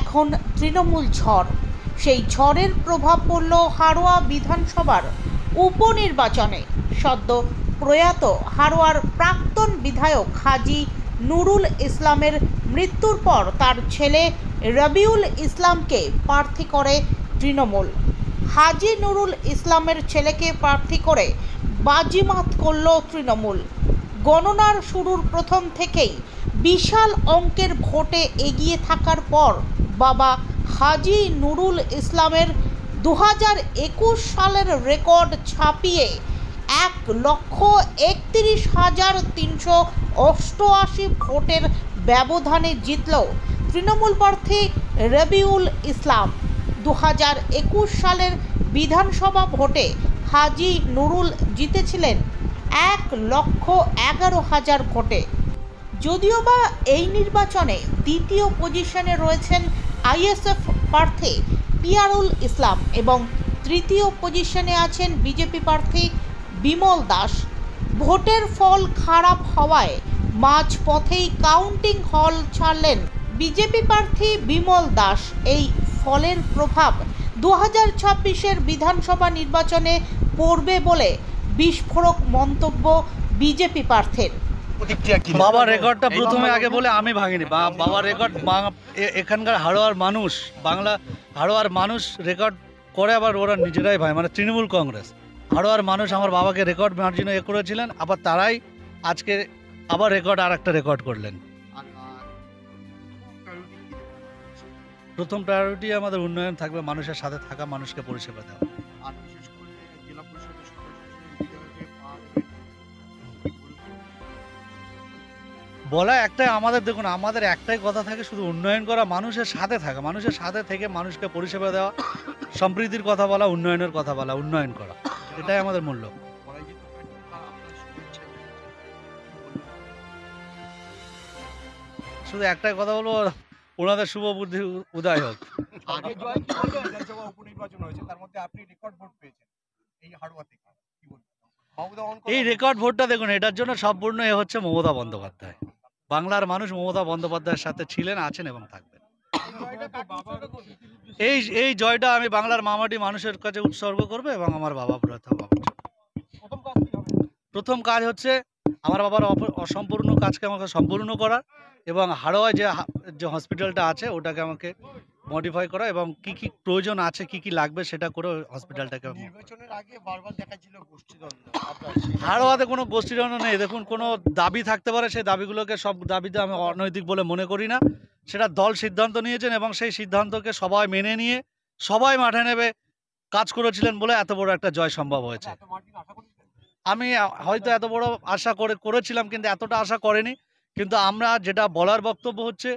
এখন তৃণমূল ঝড়। সেই ঝড়ের প্রভাব পড়ল হাড়োয়া বিধানসভার উপনির্বাচনে। সদ্য প্রয়াত হাড়োয়ার প্রাক্তন বিধায়ক হাজী নুরুল ইসলামের মৃত্যুর পর তার ছেলে রবিউল ইসলামকে প্রার্থী করে তৃণমূল। হাজী নুরুল ইসলামের ছেলেকে প্রার্থী করে বাজিমাত করল তৃণমূল। গণনার শুরুর প্রথম থেকেই বিশাল অঙ্কের ভোটে এগিয়ে থাকার পর বাবা হাজী নুরুল ইসলামের 2021 সালের রেকর্ড ছাপিয়ে 1,31,388 ভোটের ব্যবধানে জিতল তৃণমূল প্রার্থী রবিউল ইসলাম। 2021 সালের বিধানসভা ভোটে হাজী নুরুল জিতেছিলেন 1,11,000 ভোটে। যদিও বা এই নির্বাচনে দ্বিতীয় পজিশনে রয়েছেন আইএসএফ প্রার্থী পিয়ারুল ইসলাম এবং তৃতীয় পজিশনে আছেন বিজেপি প্রার্থী বিমল দাস। ভোটের ফল খারাপ হওয়ায় মাঝপথেই কাউন্টিং হল ছাড়লেন বিজেপি প্রার্থী বিমল দাস। এই ফলের প্রভাব 2026-এর বিধানসভা নির্বাচনে পড়বে বলে বিস্ফোরক মন্তব্য বিজেপি প্রার্থীর। বাবার রেকর্ডটা প্রথমে আগে বলে আমি ভাঙিনি। বাবার রেকর্ড এখানকার হাড়োয়ার মানুষ, হাড়োয়ার মানুষ রেকর্ড করে, আবার ওরা নিজেরাই ভাই, মানে তৃণমূল কংগ্রেস হাড়োয়ার মানুষ আমার বাবাকে রেকর্ড মার্জিনে করেছিলেন, আবার তারাই আজকে আবার রেকর্ড আর একটা রেকর্ড করলেন। প্রথম প্রায়োরিটি আমাদের উন্নয়ন থাকবে, মানুষের সাথে থাকা, মানুষকে পরিষেবা দেওয়া। বলা একটাই, আমাদের দেখুন, আমাদের একটাই কথা থাকে, শুধু উন্নয়ন করা, মানুষের সাথে থাকা, মানুষের সাথে থেকে মানুষকে পরিষেবা দেওয়া, সম্প্রীতির কথা বলা, উন্নয়নের কথা বলা, উন্নয়ন করা, এটাই আমাদের মূল্য। শুধু একটাই কথা বলবো, ওনাদের শুভ বুদ্ধি উদয় হোক। এই রেকর্ড ভোটটা দেখুন, এটার জন্য সম্পূর্ণ হচ্ছে মমতা বন্দ্যোপাধ্যায়। বাংলার মানুষ মমতা বন্দ্যোপাধ্যায়ের সাথে ছিলেন, আছেন এবং থাকবেন। এই জয়টা আমি বাংলার মামাটি মানুষের কাছে উৎসর্গ করবো এবং আমার বাবা প্রথম কাজ হচ্ছে আমার বাবার অসম্পূর্ণ কাজকে আমাকে সম্পূর্ণ করা এবং হাড়োয়ায় যে হসপিটালটা আছে ওটাকে আমাকে মডিফাই করা এবং কি কি প্রয়োজন আছে, কি কি লাগবে সেটা করে হসপিটালটাকে। নির্বাচনের আগে বারবার দেখাচ্ছিল গোষ্ঠীদ্বন্দ্ব, হাড়োয়াতে কোনো গোষ্ঠীদ্বন্দ্ব নেই। দেখুন, কোনো দাবি থাকতে পারে, সেই দাবিগুলোকে, সব দাবিতে আমি অনৈতিক বলে মনে করি না। সেটা দল সিদ্ধান্ত নিয়েছেন এবং সেই সিদ্ধান্তকে সবাই মেনে নিয়ে সবাই মাঠে নেবে কাজ করেছিলেন বলে এত বড় একটা জয় সম্ভব হয়েছে। আমি হয়তো এত বড় আশা করেছিলাম, কিন্তু এতটা আশা করেনি। কিন্তু আমরা যেটা বলার বক্তব্য হচ্ছে,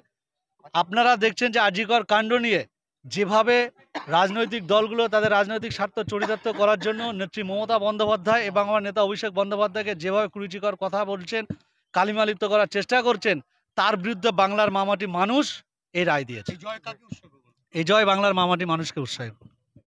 আপনারা দেখছেন যে আজিকর কাণ্ড নিয়ে যেভাবে রাজনৈতিক দলগুলো তাদের রাজনৈতিক স্বার্থ চরিতার্থ করার জন্য নেত্রী মমতা বন্দ্যোপাধ্যায় এবং আমার নেতা অভিষেক বন্দ্যোপাধ্যায়কে যেভাবে কুরুচিকর কথা বলছেন, কালিমালিপ্ত করার চেষ্টা করছেন, তার বিরুদ্ধে বাংলার মামাটি মানুষ এই রায় দিয়েছে। এই জয় বাংলার মামাটি মানুষকে উৎসাহিত।